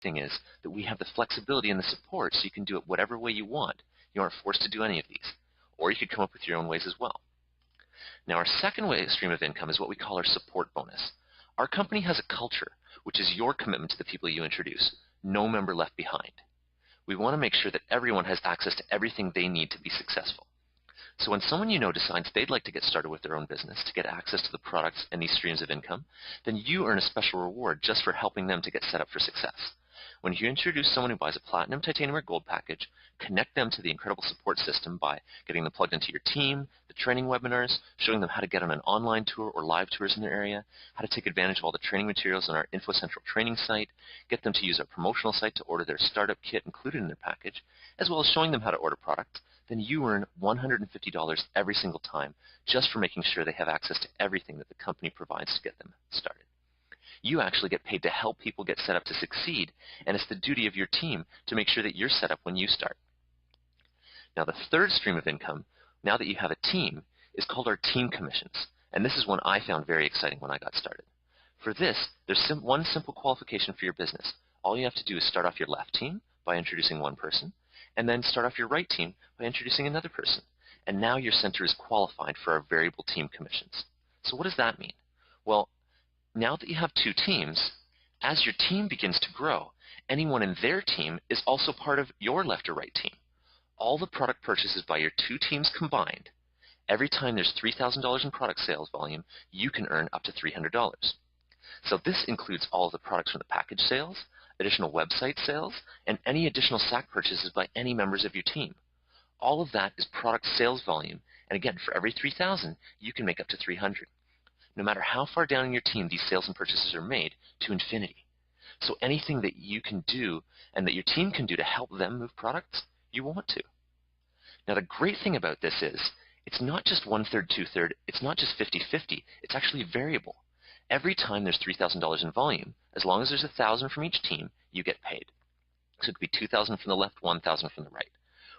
thing is that we have the flexibility and the support so you can do it whatever way you want. You aren't forced to do any of these. Or you could come up with your own ways as well. Now our second stream of income is what we call our support bonus. Our company has a culture, which is your commitment to the people you introduce. No member left behind. We want to make sure that everyone has access to everything they need to be successful. So when someone you know decides they'd like to get started with their own business to get access to the products and these streams of income, then you earn a special reward just for helping them to get set up for success. When you introduce someone who buys a platinum, titanium, or gold package, connect them to the incredible support system by getting them plugged into your team, the training webinars, showing them how to get on an online tour or live tours in their area, how to take advantage of all the training materials on our InfoCentral training site, get them to use our promotional site to order their startup kit included in their package, as well as showing them how to order products, then you earn $150 every single time just for making sure they have access to everything that the company provides to get them started. You actually get paid to help people get set up to succeed, and it's the duty of your team to make sure that you're set up when you start. Now the third stream of income, now that you have a team, is called our team commissions, and this is one I found very exciting when I got started. For this, there's one simple qualification for your business. All you have to do is start off your left team by introducing one person, and then start off your right team by introducing another person. And now your center is qualified for our variable team commissions. So what does that mean? Well, now that you have two teams, as your team begins to grow, anyone in their team is also part of your left or right team. All the product purchases by your two teams combined, every time there's $3,000 in product sales volume, you can earn up to $300. So this includes all of the products from the package sales, additional website sales, and any additional SAC purchases by any members of your team. All of that is product sales volume, and again, for every $3,000, you can make up to $300. No matter how far down in your team these sales and purchases are made, to infinity. So anything that you can do and that your team can do to help them move products, you want to. Now the great thing about this is, it's not just 1/3, 2/3, it's not just 50-50, it's actually variable. Every time there's $3,000 in volume, as long as there's 1,000 from each team, you get paid. So it could be 2,000 from the left, 1,000 from the right,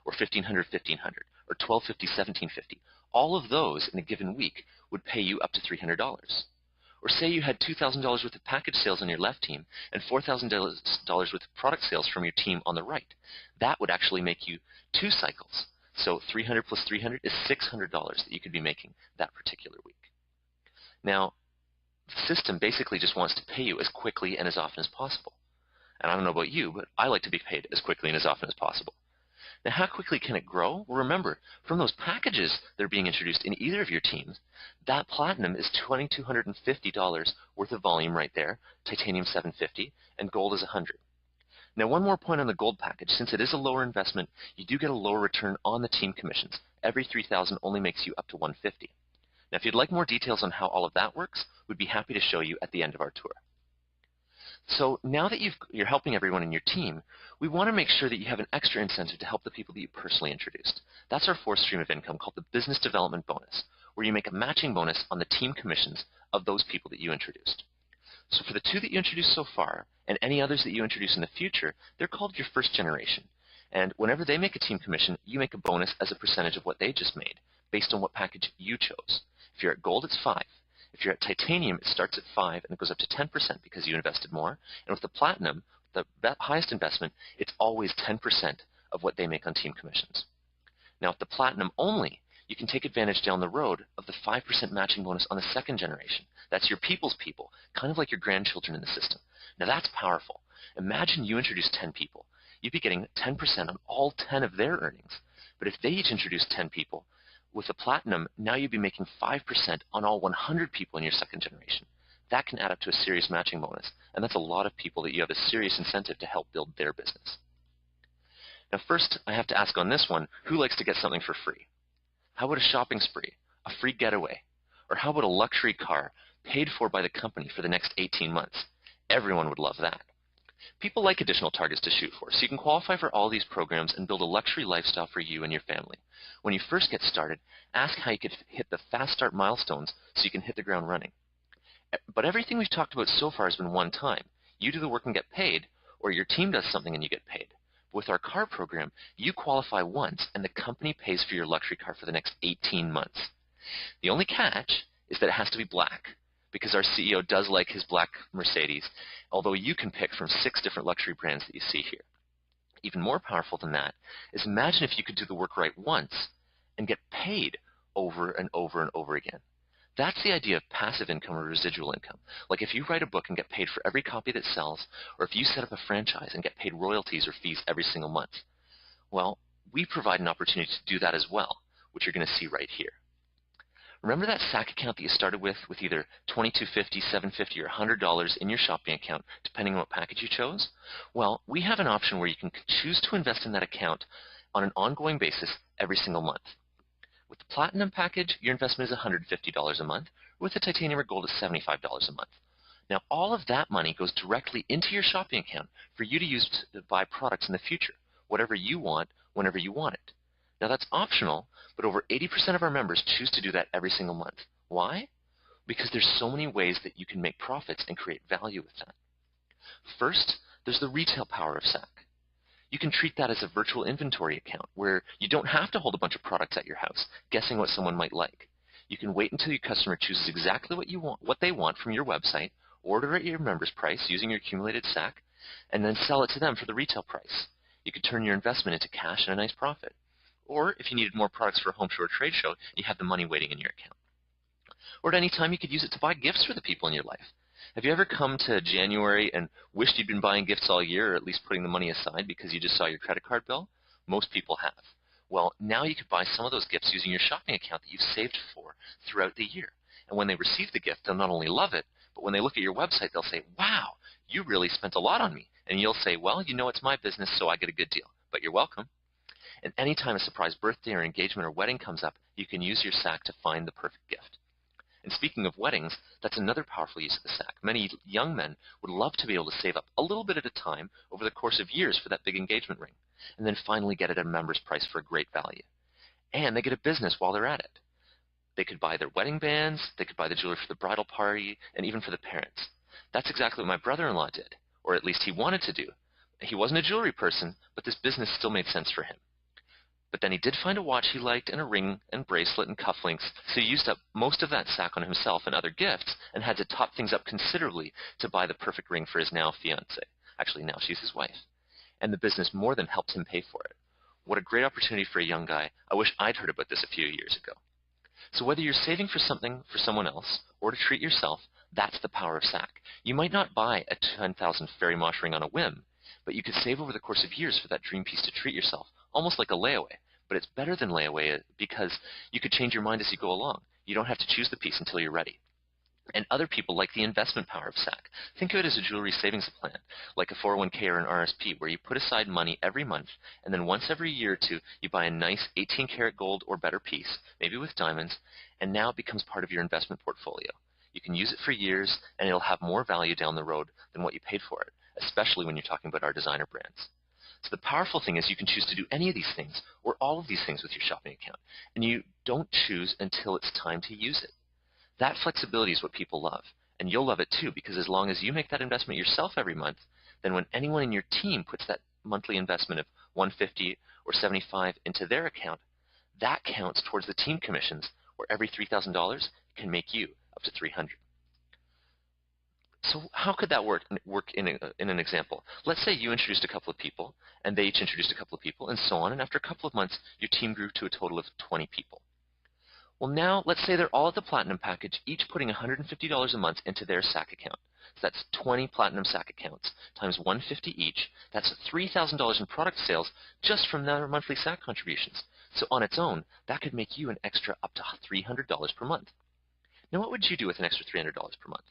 or 1,500, 1,500, or 1,250, 1,750. All of those in a given week would pay you up to $300. Or say you had $2,000 worth of package sales on your left team and $4,000 worth of product sales from your team on the right. That would actually make you 2 cycles. So 300 plus 300 is $600 that you could be making that particular week. Now, the system basically just wants to pay you as quickly and as often as possible. And I don't know about you, but I like to be paid as quickly and as often as possible. Now, how quickly can it grow? Well, remember, from those packages that are being introduced in either of your teams, that platinum is $2,250 worth of volume right there, titanium $750, and gold is $100. Now, one more point on the gold package. Since it is a lower investment, you do get a lower return on the team commissions. Every $3,000 only makes you up to $150. Now, if you'd like more details on how all of that works, we'd be happy to show you at the end of our tour. So now that you're helping everyone in your team, we want to make sure that you have an extra incentive to help the people that you personally introduced. That's our fourth stream of income called the business development bonus, where you make a matching bonus on the team commissions of those people that you introduced. So for the 2 that you introduced so far, and any others that you introduce in the future, they're called your first generation. And whenever they make a team commission, you make a bonus as a percentage of what they just made, based on what package you chose. If you're at gold, it's 5. If you're at titanium, it starts at 5 and it goes up to 10% because you invested more. And with the platinum, the highest investment, it's always 10% of what they make on team commissions. Now, with the platinum only, you can take advantage down the road of the 5% matching bonus on the second generation. That's your people's people, kind of like your grandchildren in the system. Now, that's powerful. Imagine you introduce 10 people. You'd be getting 10% on all 10 of their earnings. But if they each introduce 10 people, with the platinum, now you'd be making 5% on all 100 people in your second generation. That can add up to a serious matching bonus, and that's a lot of people that you have a serious incentive to help build their business. Now first, I have to ask on this one, who likes to get something for free? How about a shopping spree, a free getaway? Or how about a luxury car paid for by the company for the next 18 months? Everyone would love that. People like additional targets to shoot for, so you can qualify for all these programs and build a luxury lifestyle for you and your family. When you first get started, ask how you could hit the fast start milestones so you can hit the ground running. But everything we've talked about so far has been one time. You do the work and get paid, or your team does something and you get paid. But with our car program, you qualify once and the company pays for your luxury car for the next 18 months. The only catch is that it has to be black, because our CEO does like his black Mercedes, although you can pick from 6 different luxury brands that you see here. Even more powerful than that is imagine if you could do the work right once and get paid over and over and over again. That's the idea of passive income or residual income. Like if you write a book and get paid for every copy that sells, or if you set up a franchise and get paid royalties or fees every single month. Well, we provide an opportunity to do that as well, which you're going to see right here. Remember that SAC account that you started with either $22.50, $7.50, or $100 in your shopping account, depending on what package you chose? Well, we have an option where you can choose to invest in that account on an ongoing basis every single month. With the Platinum package, your investment is $150 a month. With the Titanium or Gold, it's $75 a month. Now, all of that money goes directly into your shopping account for you to use to buy products in the future, whatever you want, whenever you want it. Now, that's optional, but over 80% of our members choose to do that every single month. Why? Because there's so many ways that you can make profits and create value with that. First, there's the retail power of SAC. You can treat that as a virtual inventory account where you don't have to hold a bunch of products at your house, guessing what someone might like. You can wait until your customer chooses exactly what they want from your website, order at your member's price using your accumulated SAC, and then sell it to them for the retail price. You could turn your investment into cash and a nice profit. Or if you needed more products for a home show or trade show, you have the money waiting in your account. Or at any time, you could use it to buy gifts for the people in your life. Have you ever come to January and wished you'd been buying gifts all year, or at least putting the money aside because you just saw your credit card bill? Most people have. Well, now you could buy some of those gifts using your shopping account that you've saved for throughout the year. And when they receive the gift, they'll not only love it, but when they look at your website, they'll say, wow, you really spent a lot on me. And you'll say, well, you know it's my business, so I get a good deal. But you're welcome. And anytime a surprise birthday or engagement or wedding comes up, you can use your SAC to find the perfect gift. And speaking of weddings, that's another powerful use of the SAC. Many young men would love to be able to save up a little bit at a time over the course of years for that big engagement ring, and then finally get it at a member's price for a great value. And they get a business while they're at it. They could buy their wedding bands, they could buy the jewelry for the bridal party, and even for the parents. That's exactly what my brother-in-law did, or at least he wanted to do. He wasn't a jewelry person, but this business still made sense for him. But then he did find a watch he liked and a ring and bracelet and cufflinks, so he used up most of that SAC on himself and other gifts and had to top things up considerably to buy the perfect ring for his now fiancée. Actually, now she's his wife. And the business more than helped him pay for it. What a great opportunity for a young guy. I wish I'd heard about this a few years ago. So whether you're saving for something for someone else or to treat yourself, that's the power of SAC. You might not buy a 10,000 fairy mosh ring on a whim, but you could save over the course of years for that dream piece to treat yourself, almost like a layaway. But it's better than layaway because you could change your mind as you go along. You don't have to choose the piece until you're ready. And other people like the investment power of SAC. Think of it as a jewelry savings plan, like a 401k or an RSP, where you put aside money every month, and then once every year or two, you buy a nice 18-karat gold or better piece, maybe with diamonds, and now it becomes part of your investment portfolio. You can use it for years, and it'll have more value down the road than what you paid for it, especially when you're talking about our designer brands. So the powerful thing is you can choose to do any of these things or all of these things with your shopping account, and you don't choose until it's time to use it. That flexibility is what people love, and you'll love it too, because as long as you make that investment yourself every month, then when anyone in your team puts that monthly investment of $150 or $75 into their account, that counts towards the team commissions, where every $3,000 can make you up to $300. So how could that work in an example? Let's say you introduced a couple of people, and they each introduced a couple of people, and so on, and after a couple of months, your team grew to a total of 20 people. Well, now, let's say they're all at the Platinum package, each putting $150 a month into their SAC account. So that's 20 Platinum SAC accounts times $150 each. That's $3,000 in product sales just from their monthly SAC contributions. So on its own, that could make you an extra up to $300 per month. Now, what would you do with an extra $300 per month?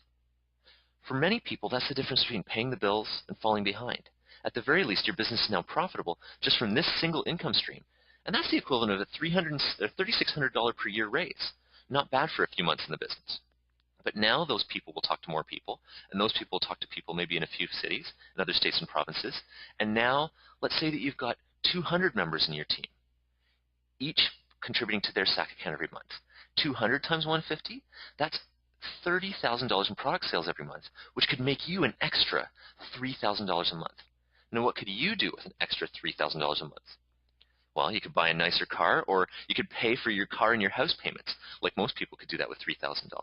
For many people, that's the difference between paying the bills and falling behind. At the very least, your business is now profitable just from this single income stream. And that's the equivalent of a $3,600 per year raise. Not bad for a few months in the business. But now those people will talk to more people, and those people will talk to people maybe in a few cities, in other states and provinces. And now, let's say that you've got 200 members in your team, each contributing to their SAC account every month. 200 times 150, that's $30,000 in product sales every month, which could make you an extra $3,000 a month. Now, what could you do with an extra $3,000 a month? Well, you could buy a nicer car, or you could pay for your car and your house payments, like most people could do that with $3,000.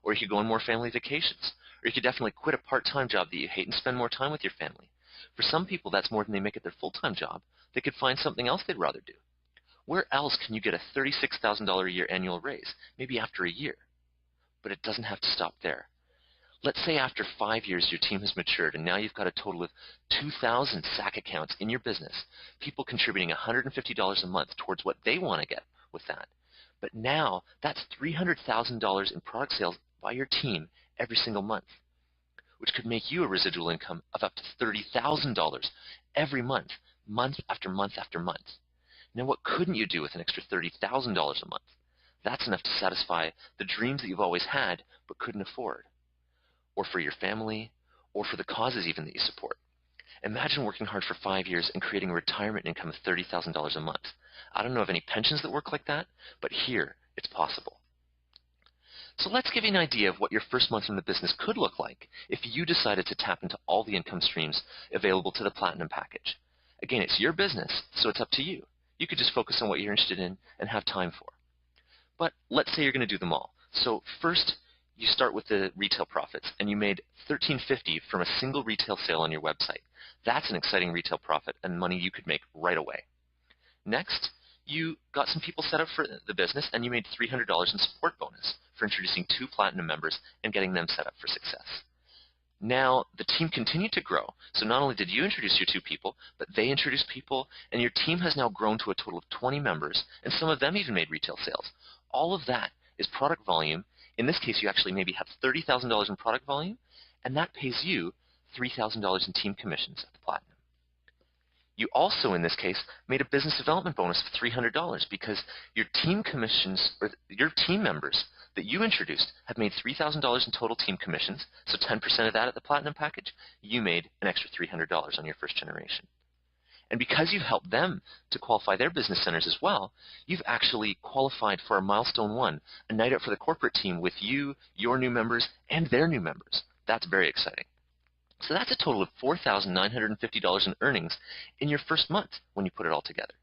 Or you could go on more family vacations. Or you could definitely quit a part-time job that you hate and spend more time with your family. For some people, that's more than they make at their full-time job. They could find something else they'd rather do. Where else can you get a $36,000 a year annual raise, maybe after a year? But it doesn't have to stop there. Let's say after 5 years your team has matured and now you've got a total of 2,000 SAC accounts in your business, people contributing $150 a month towards what they want to get with that. But now that's $300,000 in product sales by your team every single month, which could make you a residual income of up to $30,000 every month, month after month after month. Now what couldn't you do with an extra $30,000 a month? That's enough to satisfy the dreams that you've always had but couldn't afford, or for your family, or for the causes even that you support. Imagine working hard for 5 years and creating a retirement income of $30,000 a month. I don't know of any pensions that work like that, but here it's possible. So let's give you an idea of what your first month in the business could look like if you decided to tap into all the income streams available to the Platinum package. Again, it's your business, so it's up to you. You could just focus on what you're interested in and have time for. But let's say you're going to do them all. So first, you start with the retail profits, and you made $13.50 from a single retail sale on your website. That's an exciting retail profit and money you could make right away. Next, you got some people set up for the business, and you made $300 in support bonus for introducing 2 Platinum members and getting them set up for success. Now, the team continued to grow, so not only did you introduce your 2 people, but they introduced people, and your team has now grown to a total of 20 members, and some of them even made retail sales. All of that is product volume. In this case, you actually maybe have $30,000 in product volume, and that pays you $3,000 in team commissions at the Platinum. You also, in this case, made a business development bonus of $300 because your team commissions, or your team members that you introduced have made $3,000 in total team commissions, so 10% of that at the Platinum package, you made an extra $300 on your first generation. And because you've helped them to qualify their business centers as well, you've actually qualified for a milestone 1, a night out for the corporate team with you, your new members, and their new members. That's very exciting. So that's a total of $4,950 in earnings in your first month when you put it all together.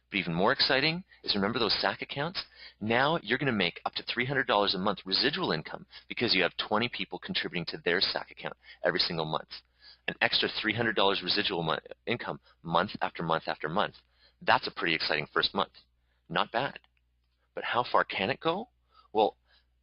But even more exciting is, remember those SAC accounts? Now you're going to make up to $300 a month residual income because you have 20 people contributing to their SAC account every single month. An extra $300 residual income month after month after month. That's a pretty exciting first month. Not bad. But how far can it go? Well,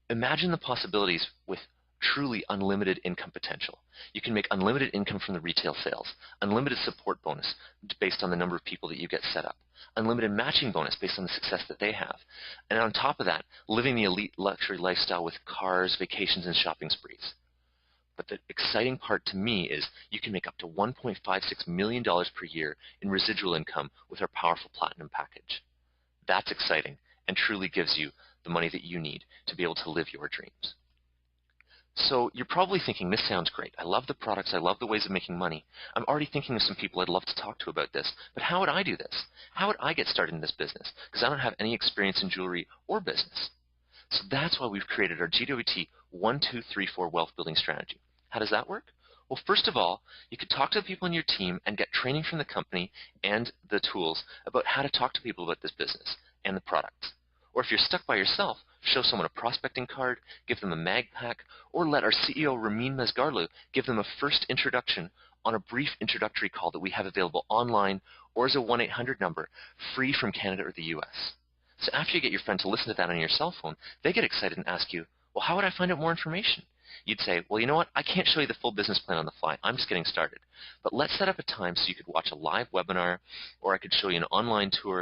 imagine the possibilities with truly unlimited income potential. You can make unlimited income from the retail sales, unlimited support bonus based on the number of people that you get set up, unlimited matching bonus based on the success that they have, and on top of that, living the elite luxury lifestyle with cars, vacations, and shopping sprees. But the exciting part to me is you can make up to $1.56 million per year in residual income with our powerful Platinum package. That's exciting and truly gives you the money that you need to be able to live your dreams. So you're probably thinking, this sounds great. I love the products. I love the ways of making money. I'm already thinking of some people I'd love to talk to about this. But how would I do this? How would I get started in this business? Because I don't have any experience in jewelry or business. So that's why we've created our GWT 1, 2, 3, 4 wealth building strategy. How does that work? Well, first of all, you could talk to the people in your team and get training from the company and the tools about how to talk to people about this business and the products. Or if you're stuck by yourself, show someone a prospecting card, give them a mag pack, or let our CEO, Ramin Mazgarlu, give them a first introduction on a brief introductory call that we have available online or as a 1-800 number, free from Canada or the US. So after you get your friend to listen to that on your cell phone, they get excited and ask you, well, how would I find out more information? You'd say, well, you know what? I can't show you the full business plan on the fly. I'm just getting started. But let's set up a time so you could watch a live webinar, or I could show you an online tour,